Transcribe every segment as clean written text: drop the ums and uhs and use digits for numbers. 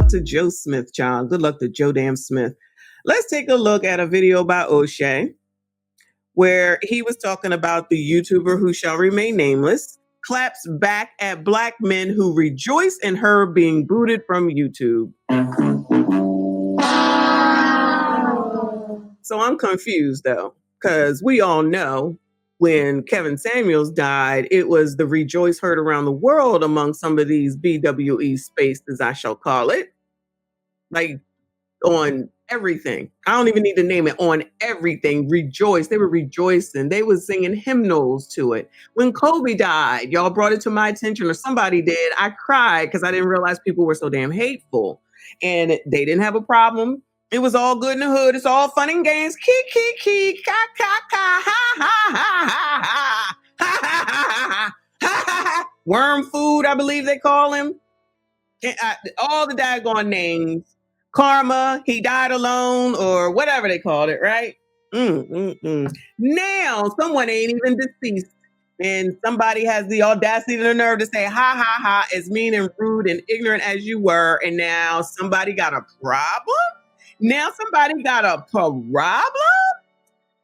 luck to Joe Smith, John. Good luck to Joe Damn Smith. Let's take a look at a video by Oshay where he was talking about the YouTuber who shall remain nameless claps back at Black men who rejoice in her being booted from YouTube. So I'm confused though, because we all know when Kevin Samuels died, it was the rejoice heard around the world among some of these BWE spaces, I shall call it. Like on everything. I don't even need to name it. On everything. Rejoice. They were rejoicing. They were singing hymnals to it. When Kobe died, y'all brought it to my attention, or somebody did. I cried because I didn't realize people were so damn hateful. And they didn't have a problem. It was all good in the hood. It's all fun and games. Key, ka, ka, ka, ha, ha, ha, ha, ha, ha, ha, ha, ha. Worm food, I believe they call him. All the daggone names. Karma, he died alone, or whatever they called it, right? Now, someone ain't even deceased, and somebody has the audacity and the nerve to say, ha, ha, ha, as mean and rude and ignorant as you were, and now somebody got a problem? Now somebody got a problem?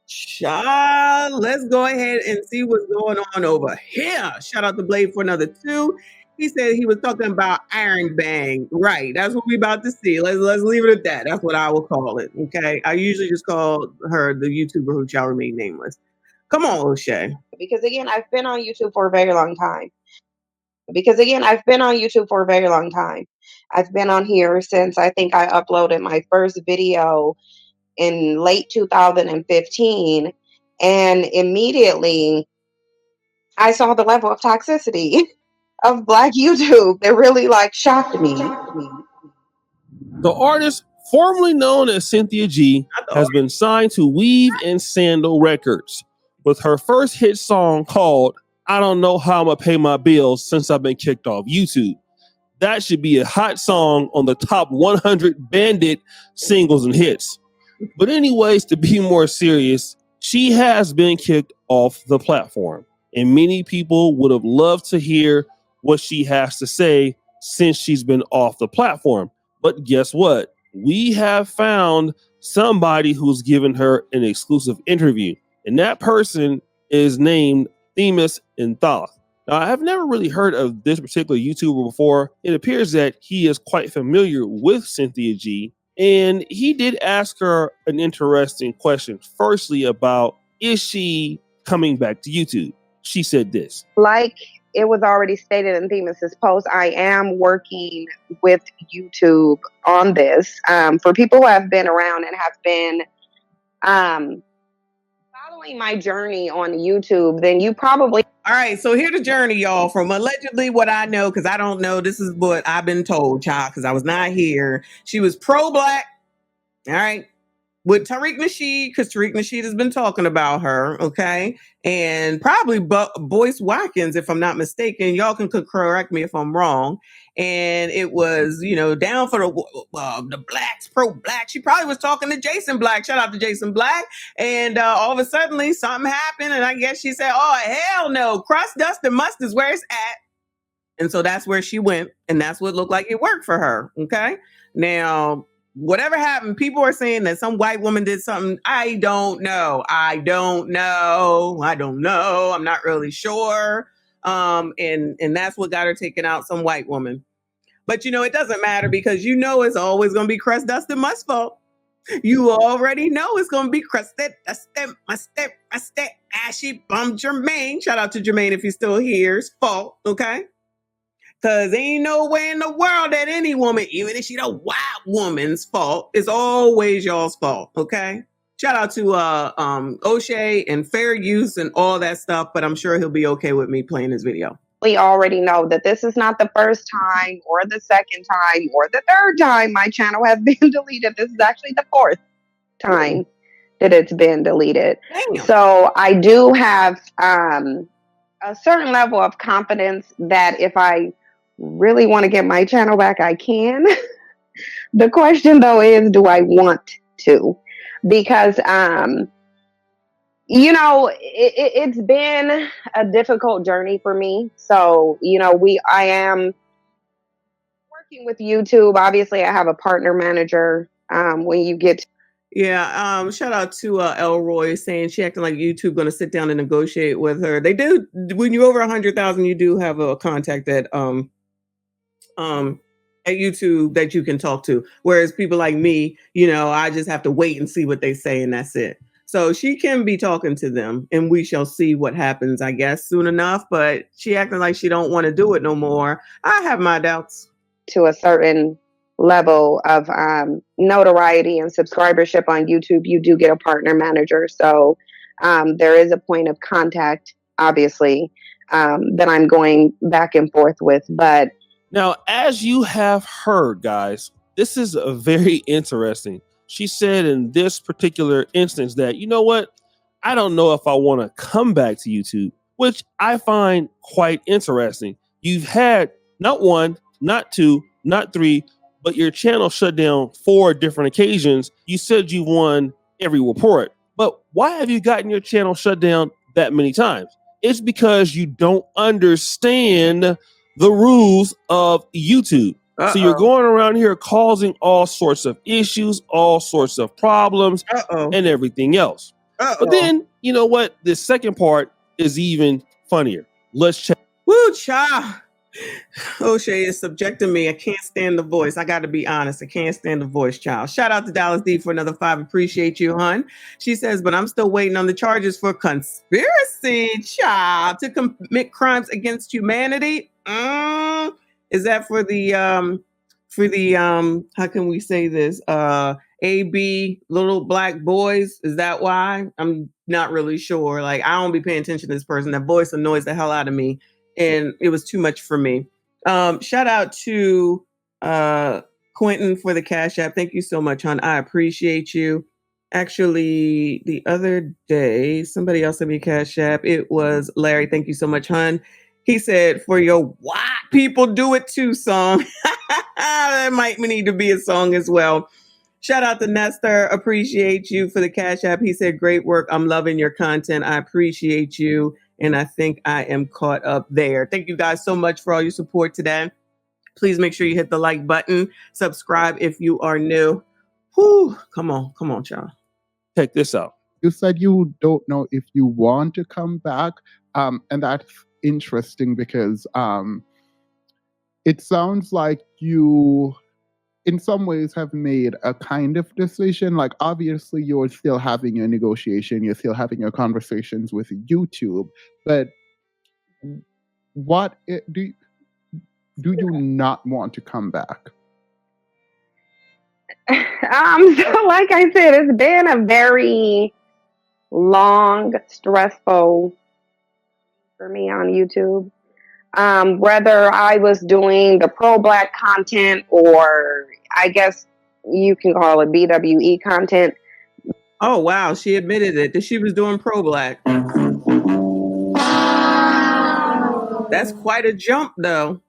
Child, let's go ahead and see what's going on over here. Shout out to Blade for another 2. He said he was talking about Iron Bang. Right. That's what we about to see. Let's leave it at that. That's what I will call it. Okay. I usually just call her the YouTuber who shall remain nameless. Come on, Oshay. Because again, I've been on YouTube for a very long time. I've been on here since I think I uploaded my first video in late 2015. And immediately I saw the level of toxicity of Black YouTube that really shocked me. The artist formerly known as Cynthia G has been signed to Weave and Sandal Records with her first hit song called I Don't Know How I'm Gonna Pay My Bills Since I've Been Kicked Off YouTube. That should be a hot song on the top 100 Bandit singles and hits. But anyways, to be more serious, she has been kicked off the platform, and many people would have loved to hear what she has to say since she's been off the platform. But guess what? We have found somebody who's given her an exclusive interview, and that person is named Themis Inthoth. Now, I have never really heard of this particular YouTuber before. It appears that he is quite familiar with Cynthia G, and he did ask her an interesting question. Firstly, about is she coming back to YouTube? She said this. Like it was already stated in Themis's post, I am working with YouTube on this. For people who have been around and have been following my journey on YouTube, then you probably... All right, so here's the journey, y'all, from allegedly what I know, because I don't know. This is what I've been told, child, because I was not here. She was pro-Black, all right, with Tariq Nasheed, because Tariq Nasheed has been talking about her, okay? And probably Boyce Watkins, if I'm not mistaken. Y'all can correct me if I'm wrong. And it was, down for the Blacks, pro-Black. She probably was talking to Jason Black. Shout out to Jason Black. And all of a sudden, something happened. And I guess she said, oh, hell no. Crust, dust, and must is where it's at. And so that's where she went. And that's what looked like it worked for her, okay? Now, whatever happened, people are saying that some white woman did something. I don't know. I'm not really sure. And that's what got her taken out, some white woman. But it doesn't matter, because it's always going to be crust, dust, and must fault. You already know it's going to be crusted, dusted, musted, ashy bum Jermaine. Shout out to Jermaine if he's still here. It's fault, okay? Because ain't no way in the world that any woman, even if she's a white woman's fault, it's always y'all's fault, okay? Shout out to Oshay and fair use and all that stuff, but I'm sure he'll be okay with me playing this video. We already know that this is not the first time or the second time or the third time my channel has been deleted. This is actually the 4th time that it's been deleted. Damn. So I do have a certain level of confidence that if I really want to get my channel back, I can. The question though is, do I want to? Because it's been a difficult journey for me. So I am Working with YouTube, obviously, I have a partner manager. When you get Yeah, shout out to Elroy saying she acting like YouTube going to sit down and negotiate with her. They do. When you're over 100,000, you do have a contact at YouTube that you can talk to. Whereas people like me, I just have to wait and see what they say, and that's it. So she can be talking to them, and we shall see what happens, I guess, soon enough. But she acting like she don't want to do it no more. I have my doubts. to a certain level of notoriety and subscribership on YouTube, you do get a partner manager. So there is a point of contact, obviously, that I'm going back and forth with. But now, as you have heard, guys, this is a very interesting. She said in this particular instance that, you know what? I don't know if I want to come back to YouTube, which I find quite interesting. You've had not one, not two, not three, but your channel shut down 4 different occasions. You said you won every report, but why have you gotten your channel shut down that many times? It's because you don't understand the rules of YouTube. So you're going around here causing all sorts of issues, all sorts of problems, and everything else. But then, you know what? The second part is even funnier. Let's check. Woo, child. Oshay is subjecting me. I can't stand the voice. I got to be honest. I can't stand the voice, child. Shout out to Dallas D for another 5. Appreciate you, hun. She says, but I'm still waiting on the charges for conspiracy, child, to commit crimes against humanity. Is that for the how can we say this? AB little black boys? Is that why? I'm not really sure. Like, I don't be paying attention to this person. That voice annoys the hell out of me. And it was too much for me. Shout out to Quentin for the Cash App. Thank you so much, hon. I appreciate you. Actually, the other day, somebody else sent me a Cash App. It was Larry. Thank you so much, hon. He said, for your white people do it too song. That might need to be a song as well. Shout out to Nestor. Appreciate you for the Cash App. He said, great work. I'm loving your content. I appreciate you. And I think I am caught up there. Thank you guys so much for all your support today. Please make sure you hit the like button. Subscribe if you are new. Whew, come on, y'all. Check this out. You said you don't know if you want to come back. And that's interesting because it sounds like you, in some ways, have made a kind of decision. Like, obviously, you're still having your negotiation, you're still having your conversations with YouTube, but what do you not want to come back? So like I said, it's been a very long, stressful for me on YouTube. Whether I was doing the pro-Black content or I guess you can call it BWE content. Oh, wow. She admitted it, that she was doing pro-Black. That's quite a jump, though.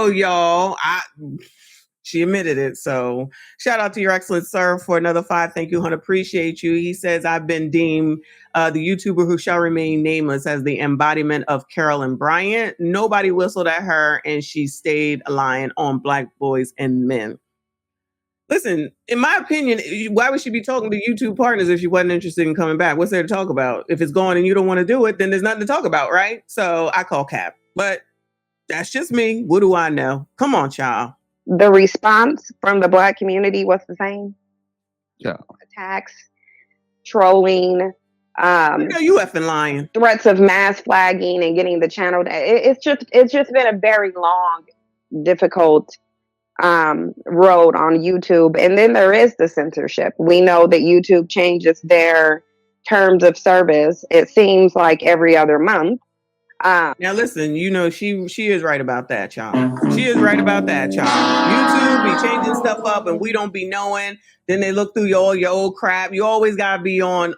Y'all. She admitted it. So shout out to your excellent sir for another 5. Thank you, hun. Appreciate you. He says, I've been deemed the YouTuber who shall remain nameless as the embodiment of Carolyn Bryant. Nobody whistled at her and she stayed a lion on Black boys and men. Listen, in my opinion, why would she be talking to YouTube partners if she wasn't interested in coming back? What's there to talk about? If it's gone and you don't want to do it, then there's nothing to talk about, right? So I call cap. But that's just me. What do I know? Come on, child. The response from the Black community was the same. Yeah. Attacks, trolling, you effing lying. Threats of mass flagging and getting the channel. It's just been a very long, difficult road on YouTube. And then there is the censorship. We know that YouTube changes their terms of service. It seems like every other month. Now listen, she is right about that, y'all. She is right about that, y'all. YouTube be changing stuff up and we don't be knowing. Then they look through your old crap. You always gotta be on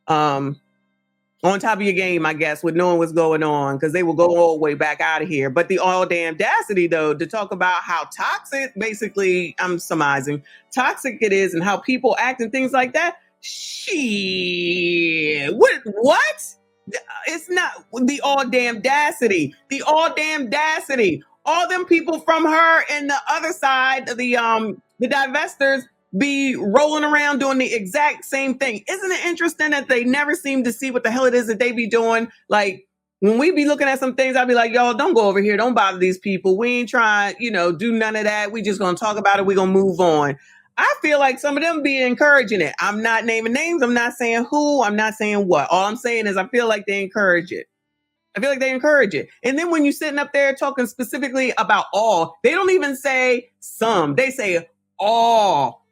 top of your game, I guess, with knowing what's going on, because they will go all the way back out of here. But the all damn audacity, though, to talk about how toxic, basically, I'm surmising, toxic it is and how people act and things like that. Shit. What? It's not the all damn dacity. The all damn dacity. All them people from her and the other side, the divestors, be rolling around doing the exact same thing. Isn't it interesting that they never seem to see what the hell it is that they be doing? Like, when we be looking at some things, I'll be like, y'all, don't go over here. Don't bother these people. We ain't trying, do none of that. We just going to talk about it. We going to move on. I feel like some of them be encouraging it. I'm not naming names. I'm not saying who. I'm not saying what. All I'm saying is I feel like they encourage it. I feel like they encourage it. And then when you're sitting up there talking specifically about all, they don't even say some. They say all.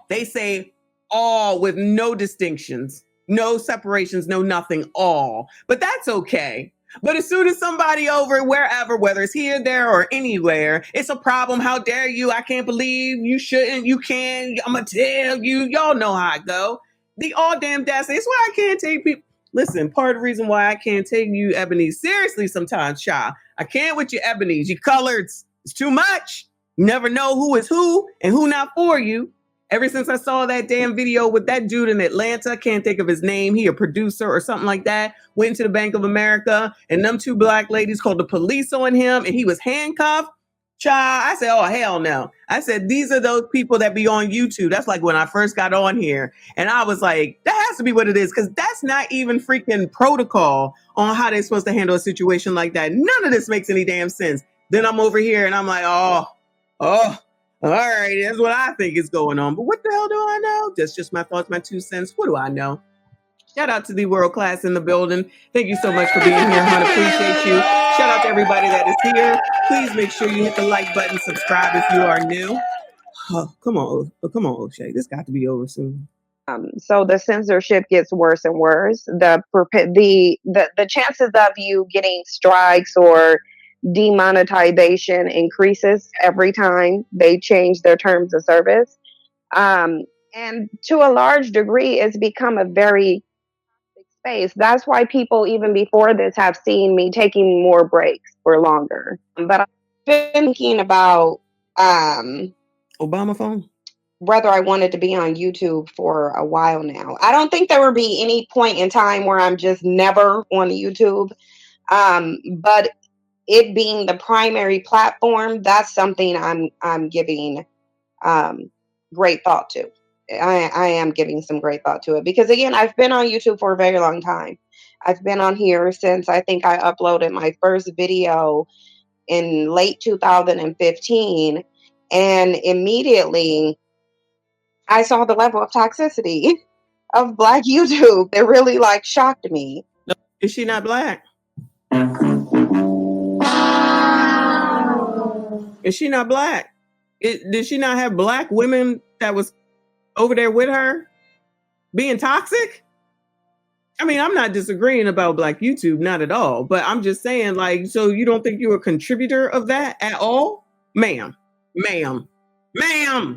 They say all with no distinctions, no separations, no nothing, all. But that's okay. But as soon as somebody over wherever, whether it's here, there, or anywhere, it's a problem. How dare you? I can't believe you shouldn't. You can. I'm going to tell you. Y'all know how I go. The all damn dacity. It's why I can't take people. Listen, part of the reason why I can't take you, Ebony, seriously sometimes, child. I can't with you, Ebony's. You coloreds. It's too much. You never know who is who and who not for you. Ever since I saw that damn video with that dude in Atlanta, can't think of his name, he a producer or something like that, went to the Bank of America, and them two black ladies called the police on him, and he was handcuffed. Child, I said, oh, hell no. I said, these are those people that be on YouTube. That's like when I first got on here. And I was like, that has to be what it is, because that's not even freaking protocol on how they're supposed to handle a situation like that. None of this makes any damn sense. Then I'm over here and I'm like, oh, all right, that's what I think is going on. But what the hell do I know? That's just my thoughts, my 2 cents. What do I know? Shout out to the world class in the building. Thank you so much for being here, hon. Appreciate you. Shout out to everybody that is here. Please make sure you hit the like button, subscribe if you are new. Oh, come on, Oshay. This got to be over soon. So the censorship gets worse and worse. The chances of you getting strikes or demonetization increases every time they change their terms of service. And to a large degree, it's become a very space. That's why people, even before this, have seen me taking more breaks for longer. But I've been thinking about Obama phone, whether I wanted to be on YouTube for a while now. I don't think there would be any point in time where I'm just never on YouTube. But it being the primary platform, that's something I'm giving great thought to. I am giving some great thought to it because, again, I've been on YouTube for a very long time. I've been on here since I think I uploaded my first video in late 2015, and immediately I saw the level of toxicity of Black YouTube. It really shocked me. Is she not Black? Is she not Black? Did she not have Black women that was over there with her being toxic? I mean, I'm not disagreeing about Black YouTube, not at all. But I'm just saying, so you don't think you're a contributor of that at all? Ma'am.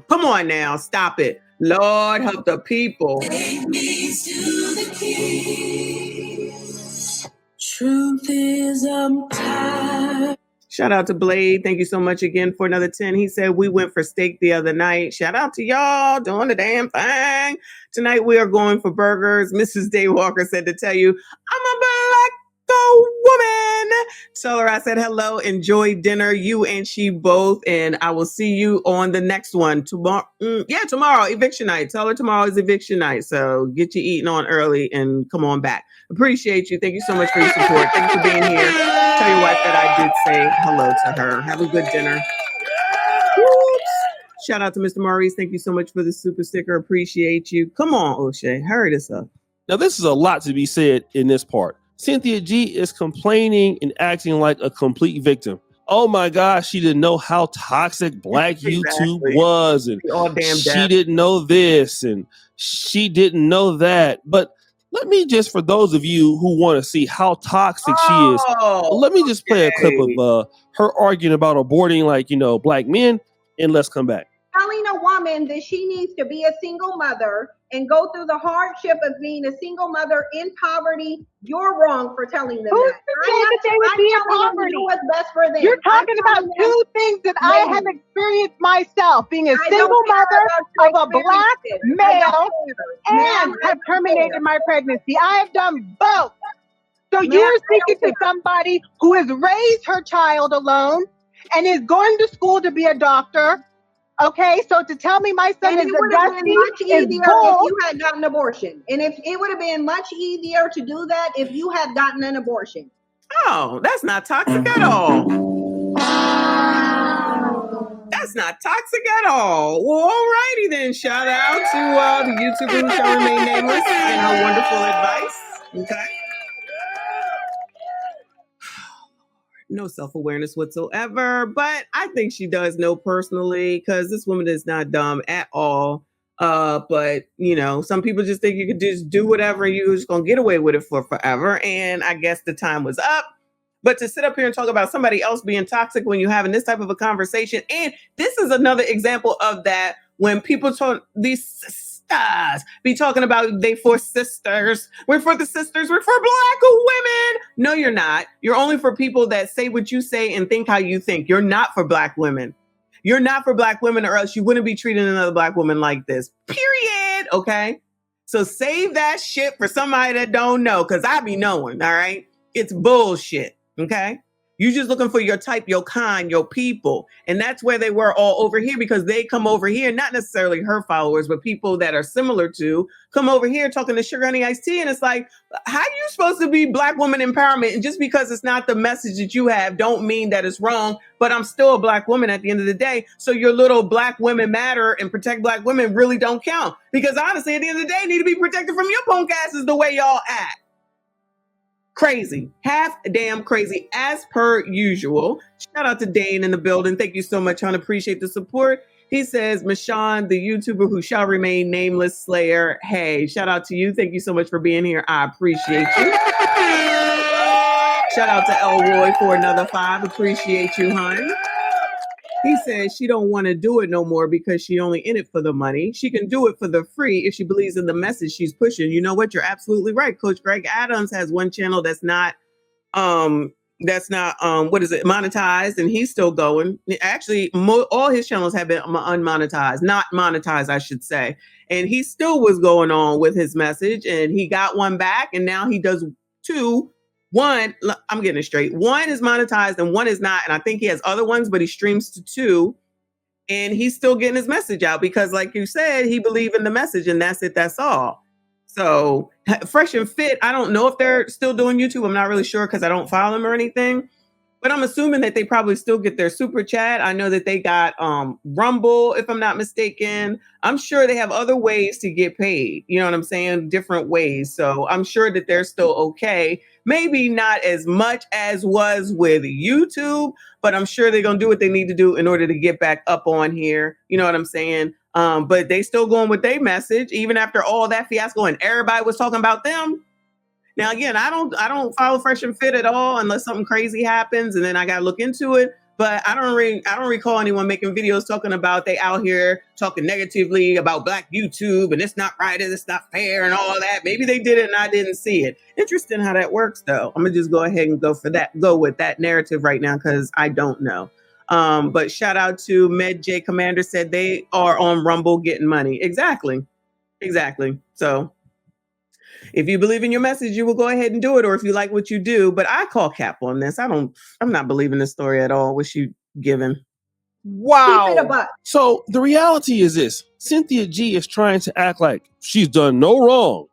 Come on now. Stop it. Lord, help the people. Truth is, I'm tired. Shout out to Blade. Thank you so much again for another 10. He said we went for steak the other night. Shout out to y'all doing the damn thing. Tonight we are going for burgers. Mrs. Daywalker said to tell you, I'm a Black woman. Tell her I said hello. Enjoy dinner. You and she both. And I will see you on the next one. Tomorrow. Tomorrow. Eviction night. Tell her tomorrow is eviction night. So get you eating on early and come on back. Appreciate you. Thank you so much for your support. Thank you for being here. Tell your wife that I did say hello to her. Have a good dinner. Whoops. Shout out to Mr. Maurice. Thank you so much for the super sticker. Appreciate you. Come on, Oshay. Hurry this up. Now, this is a lot to be said in this part. Cynthia G is complaining and acting like a complete victim. Oh my gosh, she didn't know how toxic Black YouTube was, and she didn't know this, and she didn't know that. But let me just, for those of you who want to see how toxic she is, let me just play a clip of her arguing about aborting Black men, and let's come back. Alina, why woman that she needs to be a single mother and go through the hardship of being a single mother in poverty, you're wrong for telling them Who that. said that they would be in poverty? Do what's best for them. You're talking about two things that I have experienced myself, being a single mother of a black male and have terminated my pregnancy. I have done both. So you're speaking to somebody who has raised her child alone and is going to school to be a doctor. Okay, so to tell me my son is a dusty is bull. If you had gotten an abortion. And if it would have been much easier to do that if you had gotten an abortion. Oh, that's not toxic at all. That's not toxic at all. Well, alrighty then. Shout out to the YouTuber who shall remain nameless and her wonderful advice. Okay. No self-awareness whatsoever, but I think she does know personally because this woman is not dumb at all. But you know, some people just think you could just do whatever and you're just gonna get away with it for forever. And I guess the time was up. But to sit up here and talk about somebody else being toxic when you're having this type of a conversation, and this is another example of that when people talk these sisters be talking about they for sisters. We're for the sisters. We're for black women. No, you're not. You're only for people that say what you say and think how you think. You're not for black women. You're not for black women, or else you wouldn't be treating another black woman like this. Period. Okay. So save that shit for somebody that don't know, because I be knowing. All right. It's bullshit. Okay. You're just looking for your type, your kind, your people. And that's where they were all over here, because they come over here, not necessarily her followers, but people that are similar to come over here talking to Sugar Honey Iced Tea. And it's like, how are you supposed to be black woman empowerment? And just because it's not the message that you have, don't mean that it's wrong, but I'm still a black woman at the end of the day. So your little black women matter and protect black women really don't count, because honestly, at the end of the day, need to be protected from your punk asses the way y'all act. Crazy, half damn crazy, as per usual. Shout out to Dane in the building. Thank you so much, hon. Appreciate the support. He says, Michon, the YouTuber who shall remain nameless Slayer. Hey, shout out to you. Thank you so much for being here. I appreciate you. Shout out to Elroy for another 5. Appreciate you, hon. He says she don't want to do it no more because she only in it for the money. She can do it for the free if she believes in the message she's pushing. You know what? You're absolutely right. Coach Greg Adams has one channel that's not monetized, and he's still going. Actually, all his channels have been unmonetized, not monetized, I should say. And he still was going on with his message, and he got one back, and now he does 2. One, I'm getting it straight. 1 is monetized and 1 is not. And I think he has other ones, but he streams to 2. And he's still getting his message out because, like you said, he believed in the message, and that's it. That's all. So Fresh and Fit, I don't know if they're still doing YouTube. I'm not really sure because I don't follow them or anything. But I'm assuming that they probably still get their super chat. I know that they got Rumble, if I'm not mistaken. I'm sure they have other ways to get paid. You know what I'm saying? Different ways. So I'm sure that they're still okay. Maybe not as much as was with YouTube, but I'm sure they're going to do what they need to do in order to get back up on here. You know what I'm saying? But they still going with their message, even after all that fiasco and everybody was talking about them. Now, again, I don't follow Fresh and Fit at all unless something crazy happens, and then I got to look into it. But I don't recall anyone making videos talking about they out here talking negatively about Black YouTube and it's not right and it's not fair and all of that. Maybe they did it and I didn't see it. Interesting how that works, though. I'm gonna just go ahead and go with that narrative right now because I don't know. But shout out to Med J Commander, said they are on Rumble getting money. Exactly. So if you believe in your message, you will go ahead and do it, or if you like what you do. But I call cap on this. I'm not believing this story at all. What you given? Wow. So the reality is this: Cynthia G is trying to act like she's done no wrong,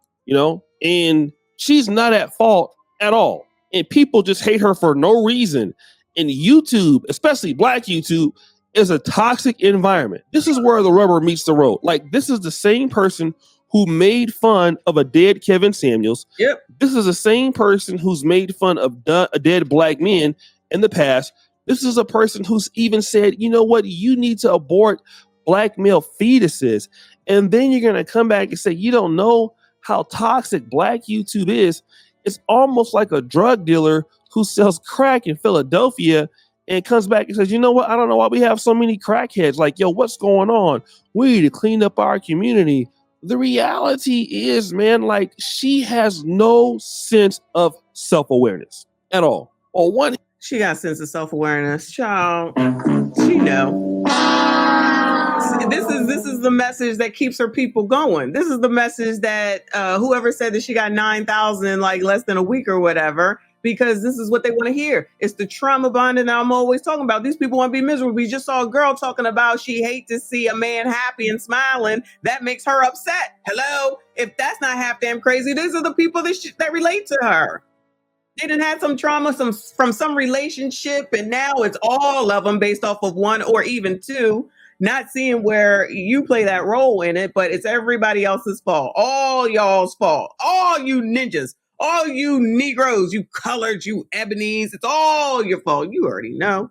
and she's not at fault at all. And people just hate her for no reason. And YouTube, especially Black YouTube, is a toxic environment. This is where the rubber meets the road. Like, this is the same person who made fun of a dead Kevin Samuels. Yep. This is the same person who's made fun of dead Black men in the past. This is a person who's even said, you know what, you need to abort Black male fetuses. And then you're going to come back and say, you don't know how toxic Black YouTube is. It's almost like a drug dealer who sells crack in Philadelphia and comes back and says, you know what? I don't know why we have so many crackheads. Like, yo, what's going on? We need to clean up our community. The reality is, man, like, she has no sense of self-awareness at all. Or one, she got a sense of self-awareness, child. She know. This is the message that keeps her people going. This is the message that whoever said that she got 9,000 like less than a week or whatever, because this is what they want to hear. It's the trauma bonding that I'm always talking about. These people want to be miserable. We just saw a girl talking about she hates to see a man happy and smiling. That makes her upset. Hello? If that's not half damn crazy, these are the people that relate to her. They didn't have some trauma from some relationship, and now it's all of them based off of one or even two. Not seeing where you play that role in it, but it's everybody else's fault. All y'all's fault. All you ninjas, all you Negroes, you colored, you ebonies, it's all your fault. You already know.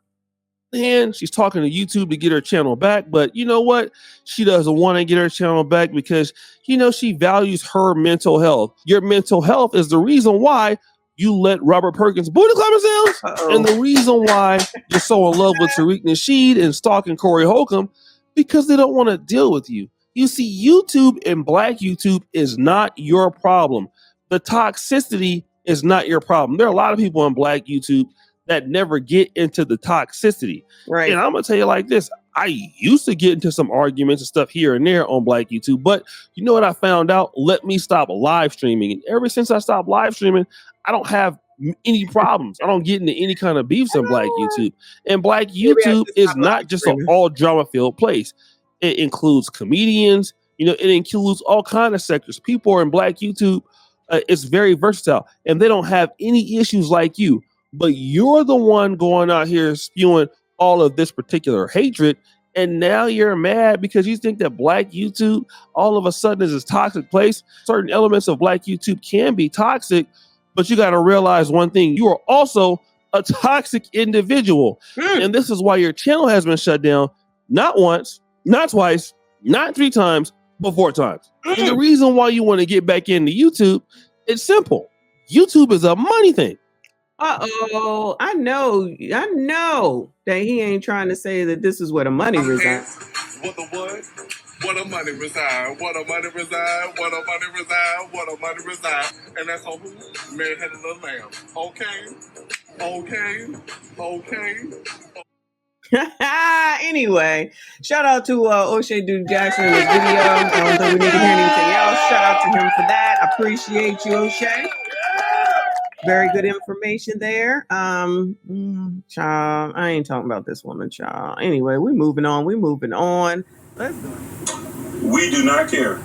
And she's talking to YouTube to get her channel back, but you know what? She doesn't want to get her channel back because, you know, she values her mental health. Your mental health is the reason why you let Robert Perkins booty clapping sounds, and the reason why you're so in love with Tariq Nasheed and stalking Corey Holcomb, because they don't want to deal with you. You see, YouTube and Black YouTube is not your problem. The toxicity is not your problem. There are a lot of people on Black YouTube that never get into the toxicity. Right. And I'm gonna tell you like this. I used to get into some arguments and stuff here and there on Black YouTube, but you know what I found out? Let me stop live streaming. And ever since I stopped live streaming, I don't have any problems. I don't get into any kind of beefs on Black YouTube. And Black YouTube is not just an all drama filled place. It includes comedians, you know, it includes all kinds of sectors. People are in Black YouTube. It's very versatile, and they don't have any issues like you. But you're the one going out here spewing all of this particular hatred, and now you're mad because you think that Black YouTube all of a sudden is this toxic place. Certain elements of Black YouTube can be toxic, but you got to realize one thing: you are also a toxic individual. And this is why your channel has been shut down, not once, not twice, not 3 times, but 4 times. And the reason why you want to get back into YouTube, it's simple. YouTube is a money thing. Uh-oh, I know that he ain't trying to say that this is where the money resides. What the what? What a money reside, what a money reside, what a money reside, what a money reside. And that's on who? Man-headed little lamb. Okay. Anyway, shout out to Oshay Duke Jackson in this video. I don't think we need to hear anything else. Shout out to him for that. I appreciate you, Oshay. Very good information there. Child, I ain't talking about this woman, child. Anyway, we're moving on. Let's go. We do not care.